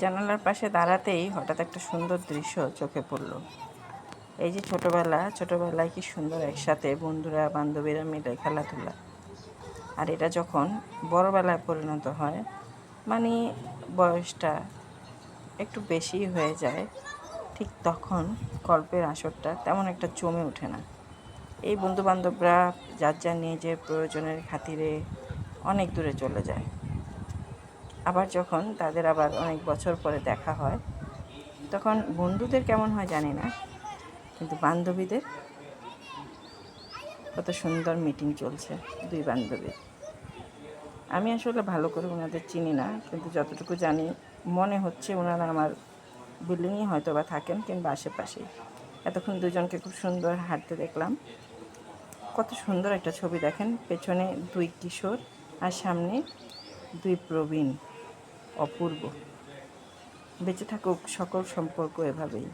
জানালার পাশে দাঁড়াতেই হঠাৎ একটা সুন্দর দৃশ্য চোখে পড়ল। এই যে ছোটোবেলায় কি সুন্দর একসাথে বন্ধুরা বান্ধবীরা মিলে খেলাধুলা, আর এটা যখন বড়বেলায় পরিণত হয়, মানে বয়সটা একটু বেশি হয়ে যায়, ঠিক তখন গল্পের আসরটা তেমন একটা জমে ওঠে না। এই বন্ধুবান্ধবরা যার নিজের প্রয়োজনের খাতিরে অনেক দূরে চলে যায়। আবার যখন তাদের আবার অনেক বছর পরে দেখা হয়, তখন বন্ধুদের কেমন হয় জানি না, কিন্তু বান্ধবীদের কত সুন্দর মিটিং চলছে দুই বান্ধবীর। আমি আসলে ভালো করে ওনাদের চিনি না, কিন্তু যতটুকু জানি মনে হচ্ছে ওনারা আমার বিল্ডিংয়ে হয়তো বা থাকেন কিংবা আশেপাশেই। এতক্ষণ দুজনকে খুব সুন্দর হাঁটতে দেখলাম। কত সুন্দর একটা ছবি দেখেন, পেছনে দুই কিশোর আর সামনে দুই প্রবীণ। অপূর্ব। বেঁচে থাকুক সকল সম্পর্ক এভাবেই।